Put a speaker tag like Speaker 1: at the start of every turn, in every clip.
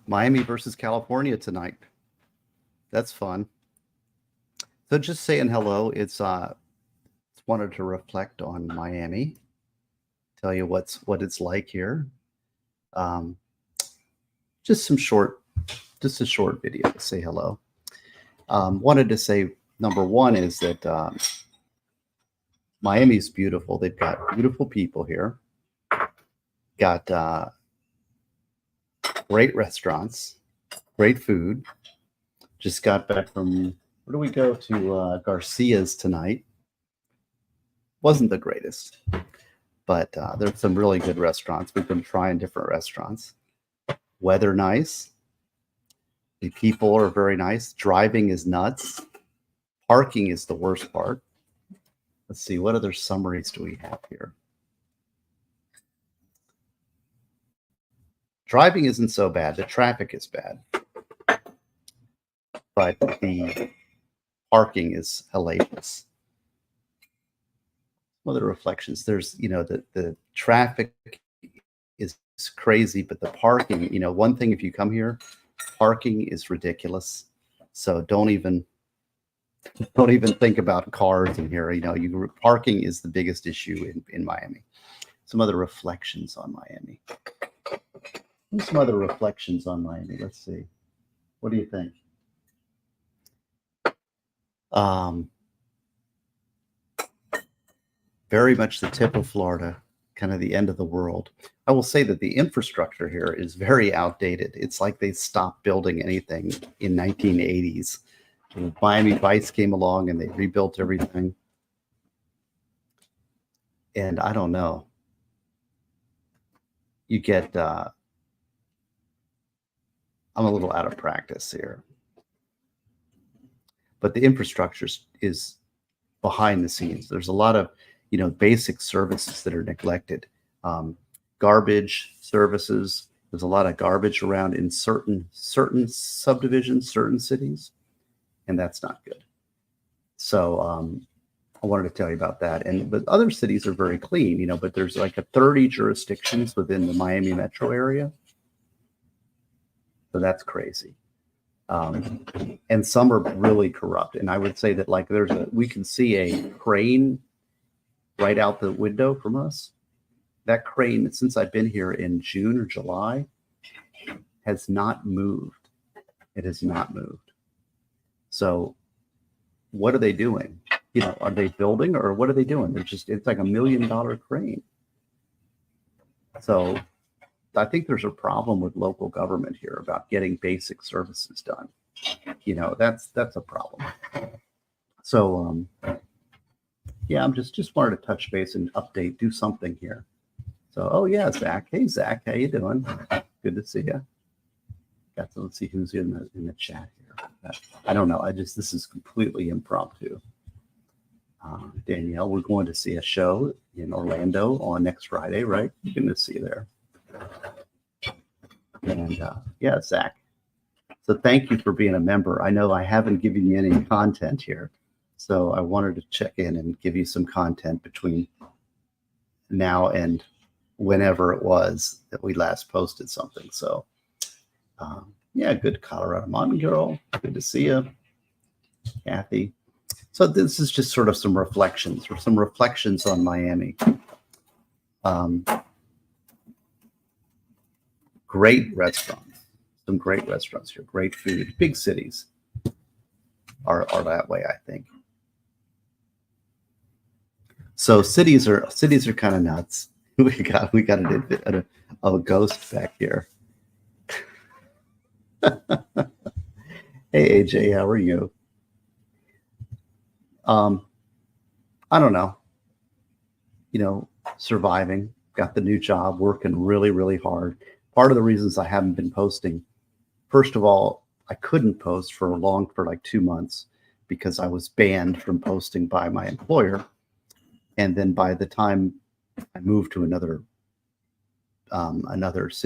Speaker 1: Miami versus California tonight. That's fun. So just saying hello. It's wanted to reflect on Miami, tell you what it's like here. Um, just just a short video to say hello. Wanted to say number one is that Miami's beautiful. They've got beautiful people here. Got great restaurants, great food. Just got back from where do we go to Garcia's tonight? Wasn't the greatest, but there's some really good restaurants. We've been trying different restaurants. Weather nice. The people are very nice. Driving is nuts. Parking is the worst part. Let's see, what other summaries do we have here? Driving isn't so bad. The traffic is bad. But the parking is hellacious. Some other reflections. There's, the traffic is crazy, but the parking, one thing if you come here, parking is ridiculous. So don't even think about cars in here. Parking is the biggest issue in Miami. Some other reflections on Miami. Some other reflections on Miami. Let's see. What do you think? Very much the tip of Florida, kind of the end of the world. I will say that the infrastructure here is very outdated. It's like they stopped building anything in 1980s. Miami Vice came along and they rebuilt everything. And I don't know. You get, I'm a little out of practice here. But the infrastructure is behind the scenes. There's a lot of, basic services that are neglected. Garbage services. There's a lot of garbage around in certain subdivisions, certain cities, and that's not good. So I wanted to tell you about that. But other cities are very clean, but there's like 30 jurisdictions within the Miami metro area. So that's crazy. And some are really corrupt. And I would say that we can see a crane right out the window from us. That crane, since I've been here in June or July, has not moved. It has not moved. So what are they doing? Are they building or what are they doing? It's like $1 million crane. So I think there's a problem with local government here about getting basic services done. That's a problem. So, yeah, I'm just wanted to touch base and update, do something here. So, oh yeah, Zach. Hey, Zach, how you doing? Good to see you. Let's see who's in the chat here. I don't know. This is completely impromptu. Danielle, we're going to see a show in Orlando on next Friday, right? You're going to see you there. And yeah, Zach. So thank you for being a member. I know I haven't given you any content here. So I wanted to check in and give you some content between now and whenever it was that we last posted something. So yeah, good Colorado Mountain Girl. Good to see you, Kathy. So this is just sort of some reflections on Miami. Great restaurants, some great restaurants here, great food. Big cities are that way, I think. So cities are kind of nuts. We got a ghost back here. Hey AJ, how are you? I don't know. Surviving. Got the new job, working really, really hard. Part of the reasons I haven't been posting, first of all, I couldn't post for like 2 months because I was banned from posting by my employer. And then by the time I moved to another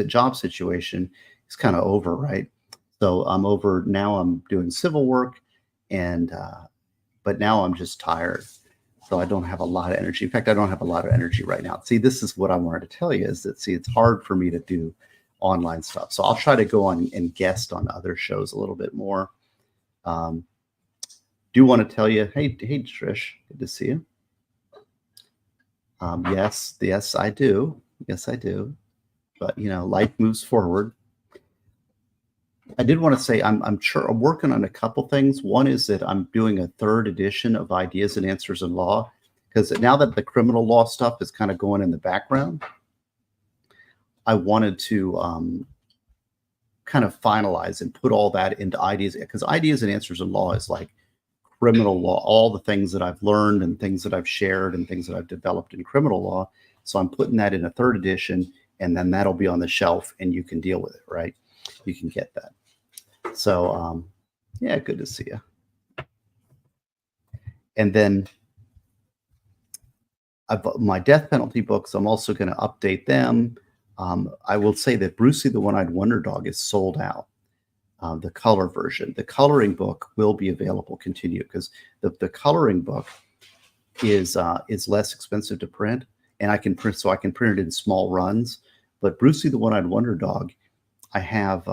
Speaker 1: job situation, it's kind of over, right? So I'm over now. I'm doing civil work, but now I'm just tired. So I don't have a lot of energy. In fact, I don't have a lot of energy right now. See, this is what I wanted to tell you is that, it's hard for me to do online stuff. So I'll try to go on and guest on other shows a little bit more. Do want to tell you, hey Trish, good to see you. Yes, I do. Yes, I do. But life moves forward. I did want to say I'm working on a couple things. One is that I'm doing a 3rd edition of Ideas and Answers in Law, because now that the criminal law stuff is kind of going in the background, I wanted to kind of finalize and put all that into ideas, because Ideas and Answers in Law is like criminal law, all the things that I've learned and things that I've shared and things that I've developed in criminal law. So I'm putting that in a 3rd edition, and then that'll be on the shelf and you can deal with it, right? You can get that. So, yeah, good to see you. And then my death penalty books, I'm also going to update them. I will say that Brucey the One-Eyed Wonder Dog is sold out. The color version. The coloring book will be available, continue, because the coloring book is less expensive to print, and I can print it in small runs. But Brucey the One-Eyed Wonder Dog, I have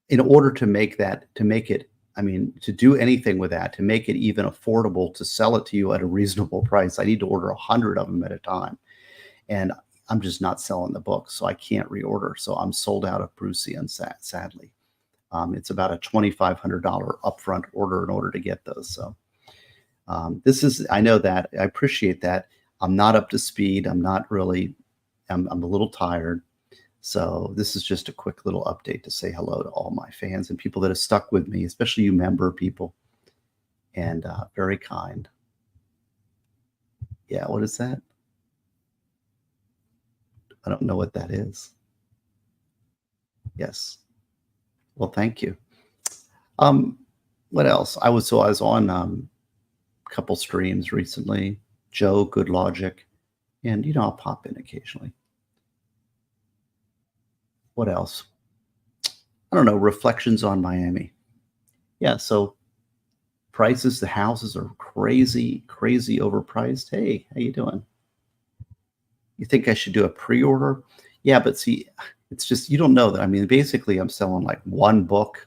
Speaker 1: in order to do anything with that, to make it even affordable to sell it to you at a reasonable price, I need to order 100 of them at a time, and I'm just not selling the book, so I can't reorder. So I'm sold out of Brucey, sadly. It's about a $2,500 upfront order in order to get those. So I know that. I appreciate that. I'm not up to speed. I'm not really, I'm a little tired. So this is just a quick little update to say hello to all my fans and people that have stuck with me, especially you member people, and very kind. Yeah, what is that? I don't know what that is. Yes. Well, thank you. What else? I was on a couple streams recently. Joe, Good Logic, and I'll pop in occasionally. What else? I don't know. Reflections on Miami. Yeah. So prices, the houses are crazy overpriced. Hey, how you doing? You think I should do a pre-order? Yeah, but see, it's just, you don't know that. I mean, basically I'm selling like one book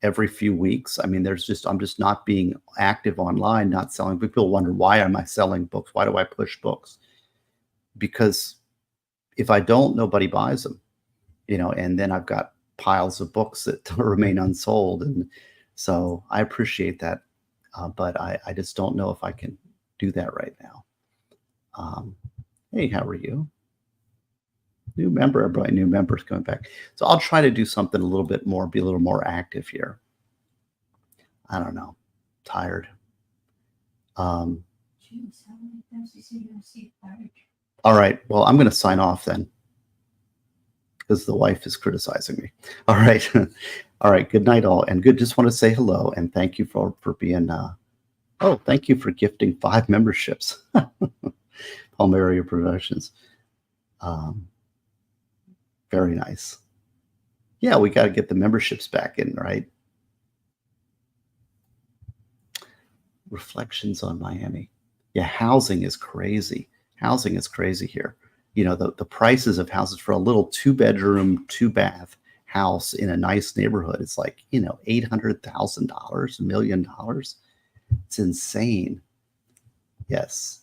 Speaker 1: every few weeks. I mean, I'm just not being active online, not selling. People wonder, why am I selling books? Why do I push books? Because if I don't, nobody buys them, and then I've got piles of books that remain unsold. And so I appreciate that. But I just don't know if I can do that right now. Hey, how are you? New member, everybody, new members coming back. So I'll try to do something a little bit more, be a little more active here. I don't know. Tired. All right. Well, I'm going to sign off then, because the wife is criticizing me. All right. All right. Good night, all. And just want to say hello and thank you for being, thank you for gifting 5 memberships. Palmaria Productions. Very nice. Yeah, we got to get the memberships back in, right? Reflections on Miami. Yeah, housing is crazy. Housing is crazy here. The prices of houses for a little 2-bedroom, 2-bath house in a nice neighborhood, it's like, $800,000, $1 million. It's insane. Yes.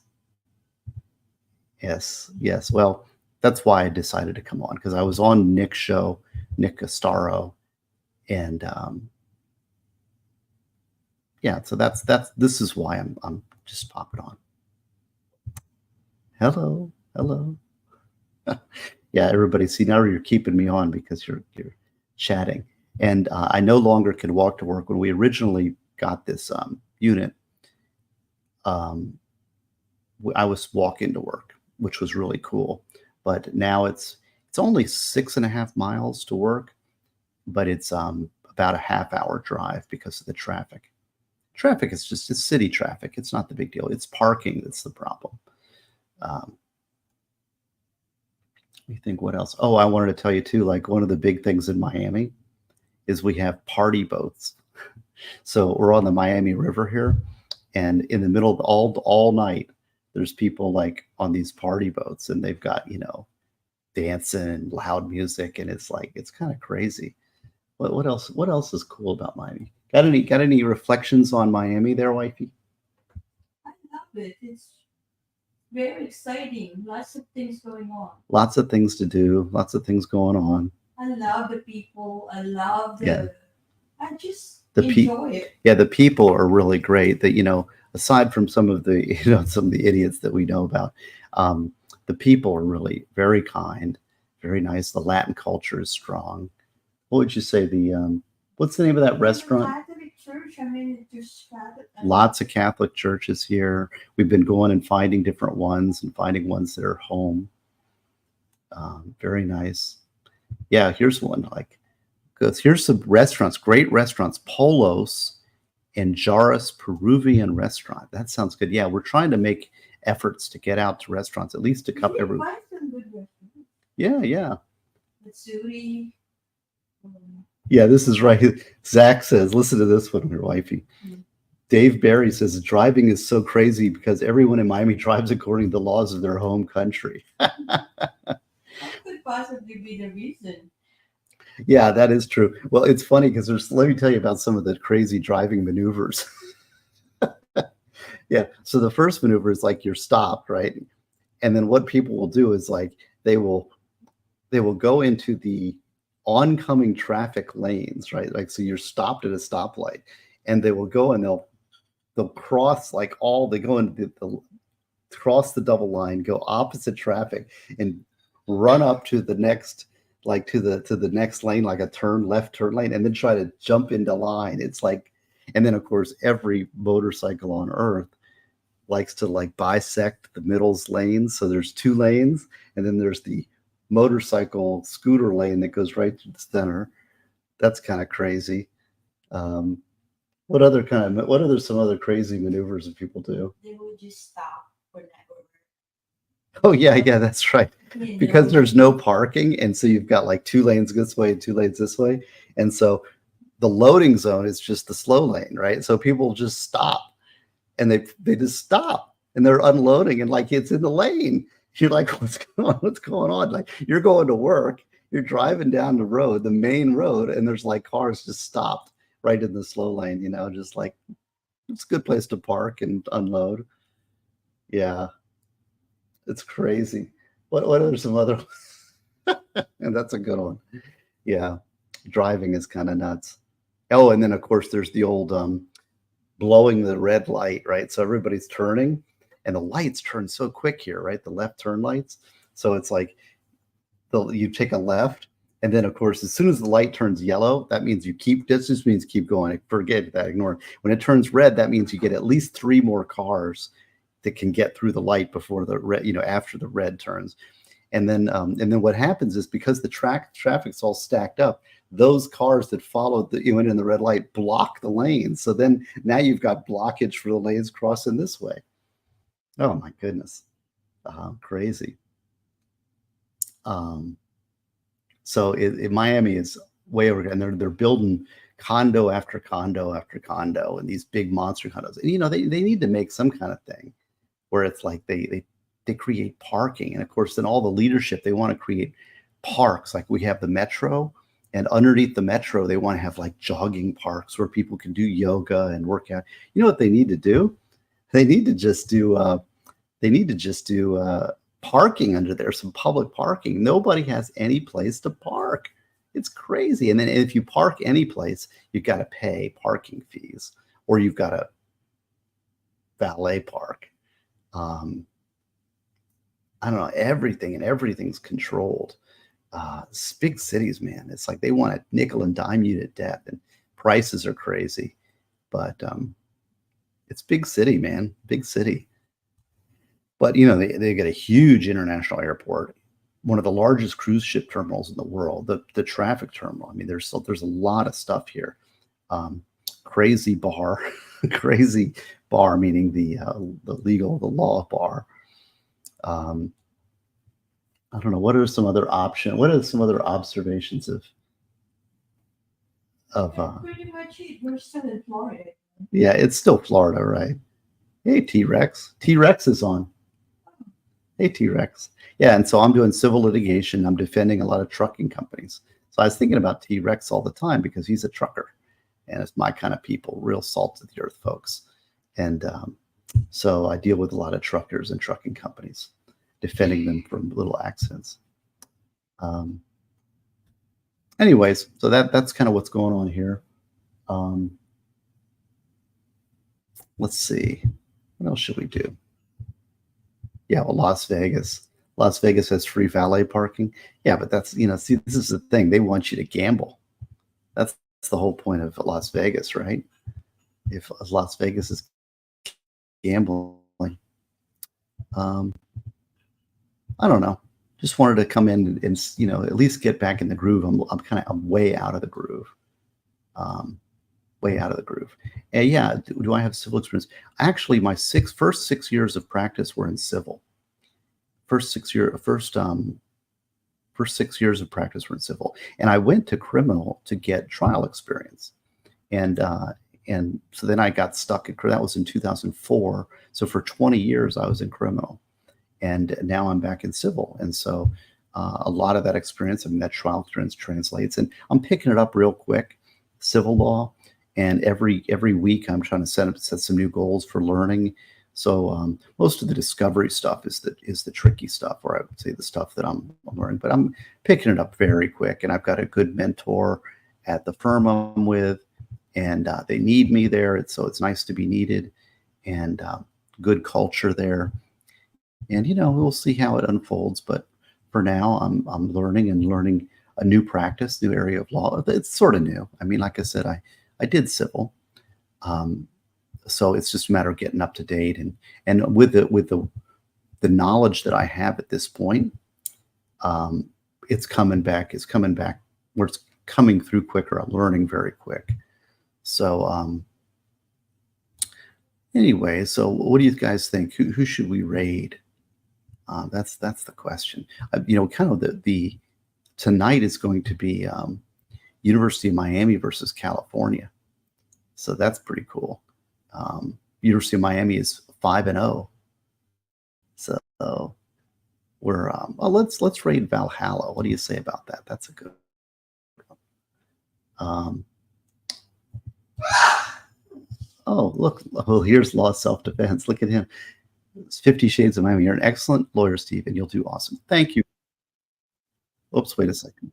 Speaker 1: Well, that's why I decided to come on, because I was on Nick's show, Nick Castaro, and yeah. So this is why I'm just popping on. Hello. Yeah, everybody. See, now you're keeping me on because you're chatting, and I no longer can walk to work. When we originally got this unit, I was walking to work, which was really cool. But now it's only 6.5 miles to work, but it's about a half-hour drive because of the traffic. Traffic is just, it's city traffic. It's not the big deal. It's parking that's the problem. You think what else? Oh, I wanted to tell you too, like one of the big things in Miami is we have party boats. So we're on the Miami River here, and in the middle of all night, there's people like on these party boats, and they've got, dancing and loud music, and it's kind of crazy. What else is cool about Miami? Got any reflections on Miami there, wifey?
Speaker 2: I love it. It's very exciting. Lots of things going on.
Speaker 1: Lots of things to do, lots of things going on.
Speaker 2: I love the people. I love
Speaker 1: Yeah.
Speaker 2: I just
Speaker 1: The
Speaker 2: enjoy it.
Speaker 1: Yeah, the people are really great. That aside from some of the some of the idiots that we know about, um, the people are really very kind, very nice. The Latin culture is strong. What would you say what's the name of that
Speaker 2: And the
Speaker 1: restaurant?
Speaker 2: Catholic Church, I mean, it's just Catholic.
Speaker 1: Lots of Catholic churches here. We've been going and finding different ones and finding ones that are home. Very nice. Yeah, here's one like, because here's some restaurants, great restaurants. Polos and Jaris Peruvian restaurant. That sounds good. Yeah, we're trying to make efforts to get out to restaurants, at least a
Speaker 2: We
Speaker 1: couple
Speaker 2: can
Speaker 1: every.
Speaker 2: find some good restaurants.
Speaker 1: Yeah, yeah.
Speaker 2: Matsuri. Um,
Speaker 1: Yeah, this is right. Zach says, listen to this one, your wifey.
Speaker 2: Mm.
Speaker 1: Dave Barry says driving is so crazy because everyone in Miami drives according to the laws of their home country.
Speaker 2: That could possibly be the reason.
Speaker 1: Yeah, that is true. Well, it's funny because let me tell you about some of the crazy driving maneuvers. Yeah. So the first maneuver is like you're stopped, right? And then what people will do is like they will go into the oncoming traffic lanes, right? Like so you're stopped at a stoplight and they will go and they'll cross like they go into the cross the double line, go opposite traffic and run up to the next like to the next lane like a left turn lane and then try to jump into line. It's like and then of course every motorcycle on earth likes to like bisect the middle's lanes. So there's two lanes, and then there's the motorcycle scooter lane that goes right through the center. That's kind of crazy. Um, what other some other crazy maneuvers that people do?
Speaker 2: They will just stop for that.
Speaker 1: Oh yeah, that's right.
Speaker 2: You
Speaker 1: Because
Speaker 2: know,
Speaker 1: there's no parking, and so you've got like two lanes this way and two lanes this way, and so the loading zone is just the slow lane, right? So people just stop and they just stop and they're unloading and like it's in the lane. You're like, what's going on? What's going on? Like you're going to work, you're driving down the road, the main road, and there's like cars just stopped right in the slow lane, just like it's a good place to park and unload. Yeah, it's crazy. What are some other and that's a good one. Yeah. Driving is kind of nuts. Oh, and then of course there's the old blowing the red light, right? So everybody's turning and the lights turn so quick here, right? The left turn lights. So it's like you take a left. And then of course, as soon as the light turns yellow, that means this just means keep going. Forget that, ignore it. When it turns red, that means you get at least three more cars that can get through the light before the red, after the red turns. And then what happens is because the traffic's all stacked up, those cars that followed went in the red light block the lanes. So then now you've got blockage for the lanes crossing this way. Oh my goodness, crazy. Um, so Miami is way over, and they're building condo after condo after condo, and these big monster condos. And they need to make some kind of thing where it's like they create parking, and of course then all the leadership they want to create parks like we have the metro, and underneath the metro they want to have like jogging parks where people can do yoga and work out. You know what they need to do? They need to just do parking under there, some public parking. Nobody has any place to park. It's crazy. And then if you park any place, you've got to pay parking fees, or you've got to valet park. I don't know, everything's controlled. Big cities, man. It's like they want to nickel and dime you to death, and prices are crazy. But it's big city, man, big city. But they get a huge international airport, one of the largest cruise ship terminals in the world, the traffic terminal. I mean, there's a lot of stuff here. Crazy bar, crazy bar, meaning the law bar. I don't know. What are some other observations of
Speaker 2: that's pretty much it. We're still in Florida.
Speaker 1: yeah, it's still Florida, right? Hey, T-Rex. T-Rex is on. Hey, T-Rex. Yeah, and so I'm doing civil litigation. I'm defending a lot of trucking companies. So I was thinking about T-Rex all the time because he's a trucker, and it's my kind of people, real salt of the earth folks. And so I deal with a lot of truckers and trucking companies, defending them from little accidents. Um, Anyways, so that's kind of what's going on here. Um, let's see, what else should we do? Yeah, well, Las Vegas. Las Vegas has free valet parking. Yeah, but that's, see, this is the thing. They want you to gamble. That's the whole point of Las Vegas, right? If Las Vegas is gambling, um, I don't know. Just wanted to come in and at least get back in the groove. I'm way out of the groove. Um, Way out of the groove. And yeah, do I have civil experience? Actually, my first 6 years of practice were in civil. First 6 years of practice were in civil, and I went to criminal to get trial experience, and so then I got stuck at that was in 2004. So for 20 years I was in criminal, and now I'm back in civil, and so a lot of that experience, that trial experience translates, and I'm picking it up real quick, civil law, and every week I'm trying to set some new goals for learning. So most of the discovery stuff is the tricky stuff, or I would say the stuff that I'm learning. But I'm picking it up very quick, and I've got a good mentor at the firm I'm with, and they need me there. So it's nice to be needed, and good culture there. And we'll see how it unfolds. But for now, I'm learning a new practice, new area of law. It's sort of new. I mean, like I said, I did civil. So it's just a matter of getting up to date, and with the knowledge that I have at this point, it's coming back. Where it's coming through quicker. I'm learning very quick. So anyway, so what do you guys think? Who should we raid? That's the question. Kind of the tonight is going to be University of Miami versus California. So that's pretty cool. University of Miami is 5-0. So we're let's raid Valhalla. What do you say about that? That's a good one. Oh, look. Oh, here's Law Self-Defense. Look at him. It's 50 Shades of Miami. You're an excellent lawyer, Steve, and you'll do awesome. Thank you. Oops, wait a second.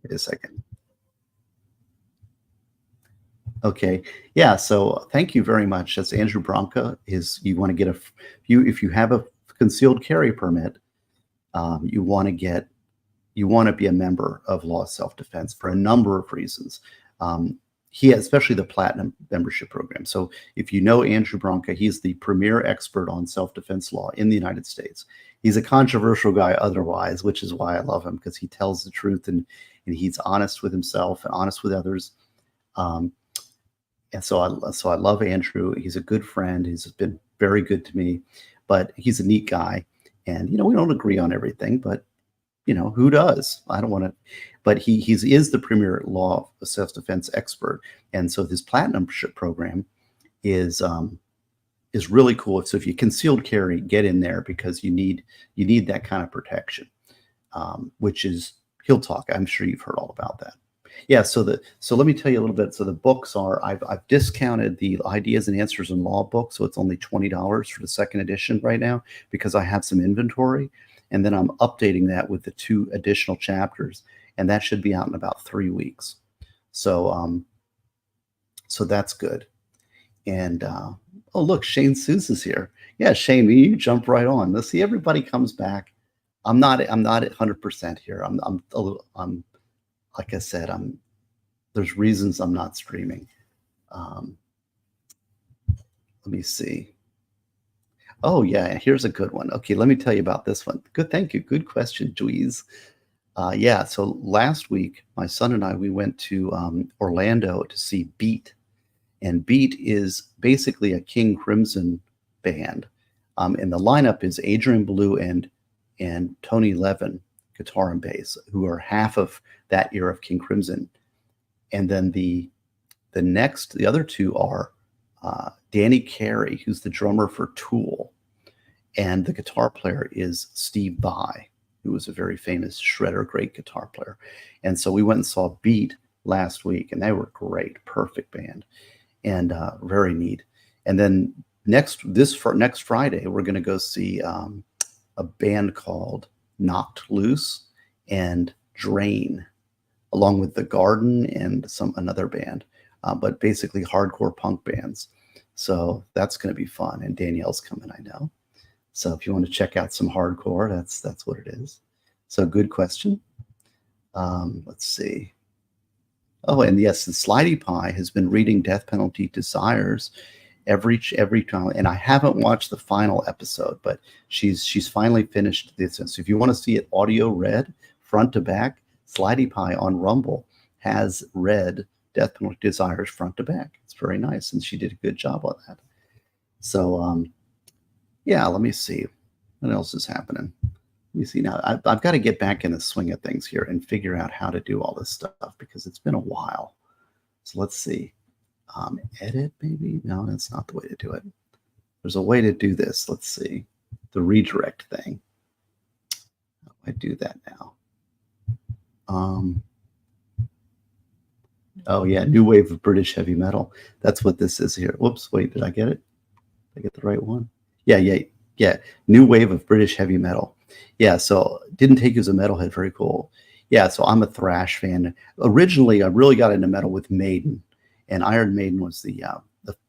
Speaker 1: Wait a second. Okay. Yeah. So thank you very much. That's Andrew Bronca. You want to get if you have a concealed carry permit, you want to be a member of Law Self-Defense for a number of reasons. He has, especially the Platinum membership program. So if you know Andrew Bronca, he's the premier expert on self-defense law in the United States. He's a controversial guy otherwise, which is why I love him, because he tells the truth and he's honest with himself and honest with others. And so I love Andrew. He's a good friend. He's been very good to me, but he's a neat guy. And, we don't agree on everything, but, who does? I don't want to, but he is the premier law self-defense expert. And so his platinum program is really cool. So if you concealed carry, get in there, because you need that kind of protection, which is, he'll talk. I'm sure you've heard all about that. Yeah, so let me tell you a little bit. So the books are, I've discounted the Ideas and Answers in Law book, so it's only $20 for the second edition right now, because I have some inventory, and then I'm updating that with the 2 additional chapters, and that should be out in about 3 weeks. So so that's good. And oh, look, Shane Seuss is here. Yeah, Shane, you jump right on. Let's see, everybody comes back. I'm not at 100% here. I'm like I said, there's reasons I'm not streaming. Let me see. Oh yeah, here's a good one. Okay, let me tell you about this one. Good, thank you. Good question, Dweez. Yeah, so last week, my son and I, we went to Orlando to see Beat. And Beat is basically a King Crimson band. And the lineup is Adrian Belew and Tony Levin, guitar and bass, who are half of that era of King Crimson. And then the other 2 are Danny Carey, who's the drummer for Tool, and the guitar player is Steve Vai, who was a very famous shredder, great guitar player. And so we went and saw Beat last week, and they were great, perfect band, and very neat. And then next Friday, we're going to go see a band called Knocked Loose and Drain, along with The Garden and another band, but basically hardcore punk bands. So that's going to be fun. And Danielle's coming, I know. So if you want to check out some hardcore, that's what it is. So good question. Let's see. Oh, and yes, the Slidey Pie has been reading Death Penalty Desires every time, and I haven't watched the final episode, but she's finally finished this. So if you want to see it audio read front to back, Slidey Pie on Rumble has read Death Penalty Desires front to back. It's very nice, and she did a good job on that. So yeah, let me see what else is happening. Let me see now. I've got to get back in the swing of things here and figure out how to do all this stuff because it's been a while. So let's see. Edit, maybe? No, that's not the way to do it. There's a way to do this. Let's see. The redirect thing. How do I do that now? Oh, yeah. New wave of British heavy metal. That's what this is here. Whoops. Wait, did I get it? Did I get the right one? Yeah. New wave of British heavy metal. Yeah. So didn't take you as a metalhead. Very cool. Yeah. So I'm a thrash fan. Originally, I really got into metal with Maiden. And Iron Maiden was the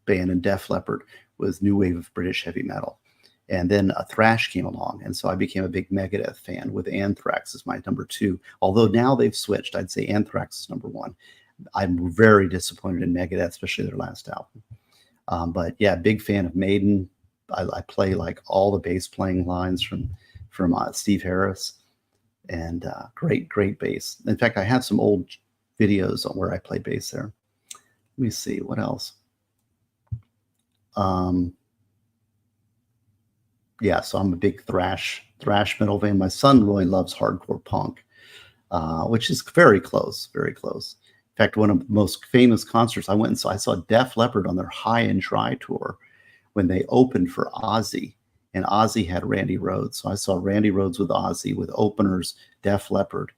Speaker 1: band, and Def Leppard was new wave of British heavy metal. And then thrash came along, and so I became a big Megadeth fan with Anthrax as my number 2. Although now they've switched, I'd say Anthrax is number 1. I'm very disappointed in Megadeth, especially their last album. But yeah, big fan of Maiden. I play like all the bass playing lines from Steve Harris, and great bass. In fact, I have some old videos on where I play bass there. Let me see what else. Yeah, so I'm a big thrash metal fan. My son really loves hardcore punk, which is very close. In fact, one of the most famous concerts I went and saw, I saw Def Leppard on their High and Dry tour when they opened for Ozzy, and Ozzy had Randy Rhoads. So I saw Randy Rhoads with Ozzy with openers, Def Leppard.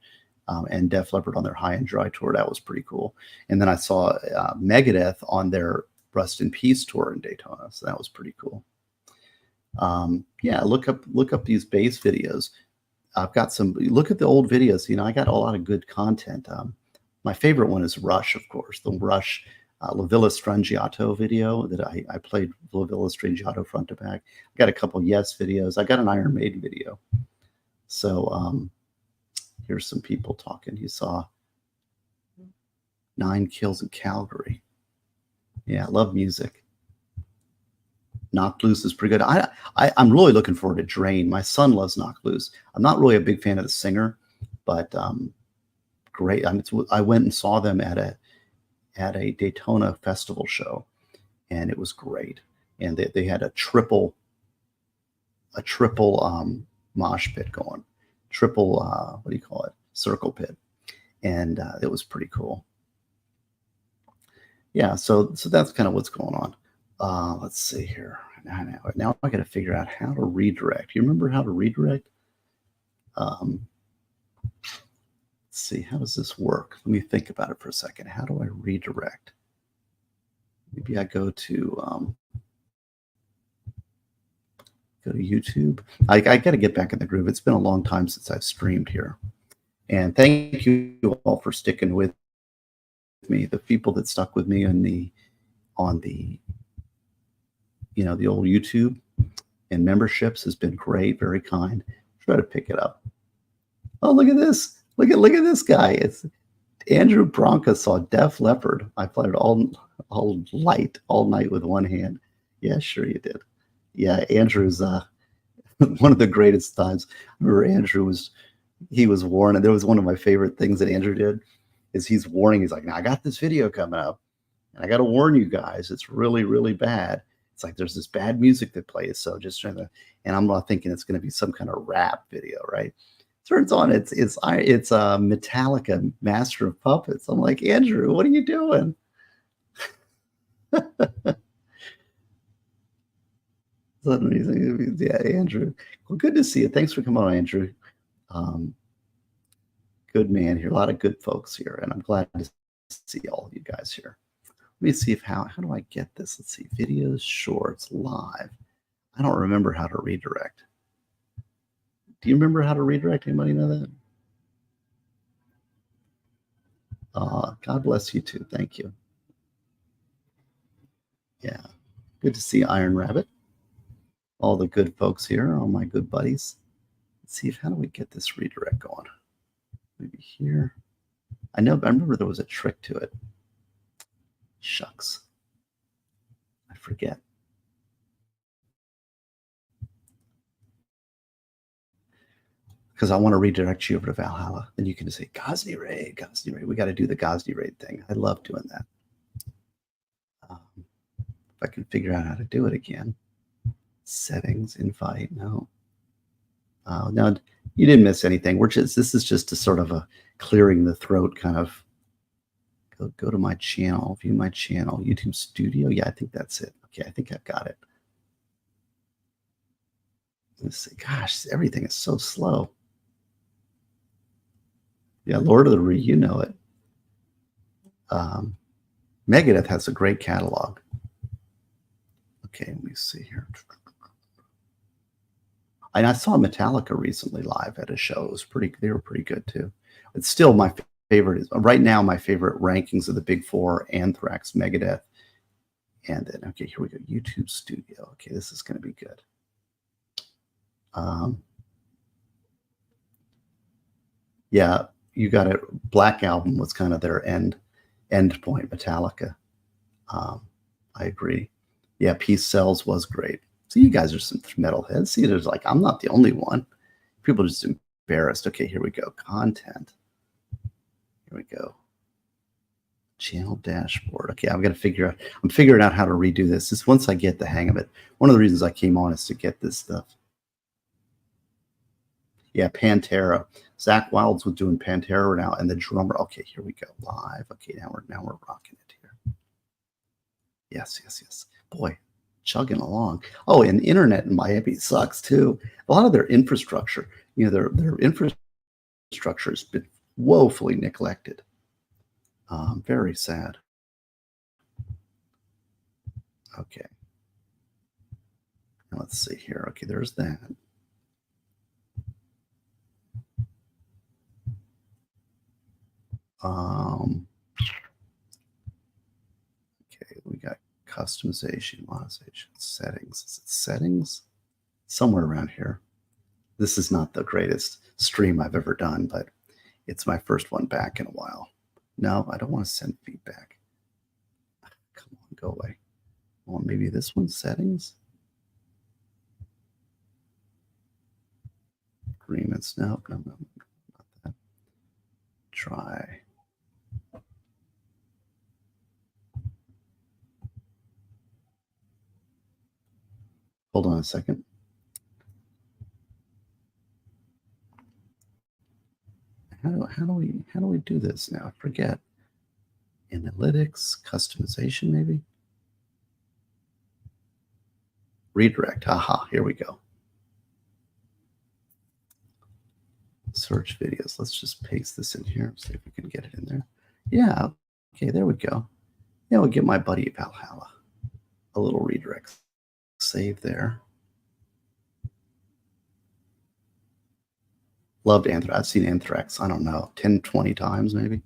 Speaker 1: And Def Leppard on their High and Dry tour. That was pretty cool. And then I saw Megadeth on their Rust in Peace tour in Daytona. So that was pretty cool. Yeah, look up these bass videos. I've got some, look at the old videos. You know, I got a lot of good content. My favorite one is Rush, of course, the Rush La Villa Strangiato video that I played La Villa Strangiato front to back. I got a couple Yes videos. I got an Iron Maiden video. So, here's some people talking. You saw 9 kills in Calgary. Yeah, I love music. Knocked Loose is pretty good. I'm really looking forward to Drain. My son loves Knocked Loose. I'm not really a big fan of the singer, but great. I went and saw them at a Daytona festival show, and it was great. And they had a triple mosh pit going. Triple, what do you call it? Circle pit. And it was pretty cool. Yeah, so that's kind of what's going on. Let's see here. Now I got to figure out how to redirect. You remember how to redirect? Let's see, how does this work? Let me think about it for a second. How do I redirect? Maybe I go to YouTube. I got to get back in the groove. It's been a long time since I've streamed here. And thank you all for sticking with me. The people that stuck with me on the the old YouTube and memberships has been great, very kind. Try to pick it up. Oh, look at this. Look at this guy. It's Andrew Bronca saw Def Leppard. I played all night with one hand. Yeah, sure you did. Yeah, Andrew's one of the greatest times. I remember Andrew was warning. There was one of my favorite things that Andrew did is he's warning. He's like, now I got this video coming up, and I got to warn you guys, it's really, really bad. It's like there's this bad music that plays. So just trying to, and I'm not thinking it's going to be some kind of rap video, right? Turns on it's Metallica, Master of Puppets. I'm like, Andrew, what are you doing? That's amazing. Yeah, Andrew. Well, good to see you. Thanks for coming on, Andrew. Um, good man here. A lot of good folks here, and I'm glad to see all of you guys here. Let me see if how do I get this? Let's see. Videos, shorts, live. I don't remember how to redirect. Do you remember how to redirect? Anybody know that? God bless you too. Thank you. Yeah. Good to see Iron Rabbit. All the good folks here, all my good buddies. Let's see if how do we get this redirect going? Maybe here. I remember there was a trick to it. Shucks. I forget. Because I want to redirect you over to Valhalla. Then you can just say Ghazni Raid, Ghazni Raid. We got to do the Ghazni Raid thing. I love doing that. If I can figure out how to do it again. Settings, invite, no. No, you didn't miss anything. This is just a sort of a clearing the throat kind of. Go to my channel, view my channel, YouTube Studio. Yeah, I think that's it. Okay, I think I've got it. Let's see. Gosh, everything is so slow. Yeah, Lord of the Rings, you know it. Megadeth has a great catalog. Okay, let me see here. And I saw Metallica recently live at a show. It was they were pretty good too. It's still my favorite. Right now, my favorite rankings of the big four: Anthrax, Megadeth, and then okay, here we go. YouTube Studio. Okay, this is going to be good. Yeah, you got it. Black Album was kind of their end point. Metallica. I agree. Yeah, Peace Sells was great. So you guys are some metalheads. See, there's like, I'm not the only one. People are just embarrassed. Okay, here we go. Content. Here we go. Channel dashboard. Okay, I'm figuring out how to redo this. Just once I get the hang of it. One of the reasons I came on is to get this stuff. Yeah, Pantera. Zach Wilds was doing Pantera now, and the drummer. Okay, here we go. Live. Okay, now we're rocking it here. Yes. Boy, chugging along. Oh, and the internet in Miami sucks too. A lot of their infrastructure, their infrastructure has been woefully neglected. Very sad. Okay. Now let's see here. Okay, there's that. Okay, we got customization, monetization, settings. Is it settings? Somewhere around here. This is not the greatest stream I've ever done, but it's my first one back in a while. No, I don't want to send feedback. Come on, go away. Well, maybe this one, settings. Agreements. No, not that. Try. Hold on a second. How do we do this now? I forget. Analytics, customization, maybe. Redirect. Aha, here we go. Search videos. Let's just paste this in here. See if we can get it in there. Yeah. Okay, there we go. Yeah, we'll get my buddy Valhalla. A little redirect. Save there. Loved Anthrax. I've seen Anthrax, I don't know, 10, 20 times maybe.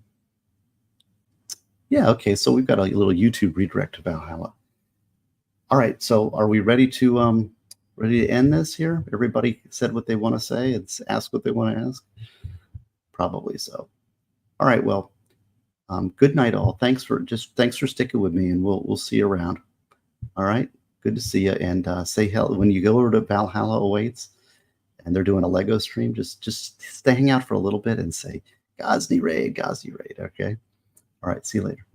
Speaker 1: Yeah, okay, so we've got a little YouTube redirect to Valhalla. All right, so are we ready to end this here? Everybody said what they want to say. It's ask what they want to ask. Probably so. All right, well, good night all. Thanks for sticking with me, and we'll see you around. All right, good to see you, and say hello when you go over to Valhalla Awaits and they're doing a Lego stream. Just hang out for a little bit and say Ghazni Raid, okay? All right, see you later.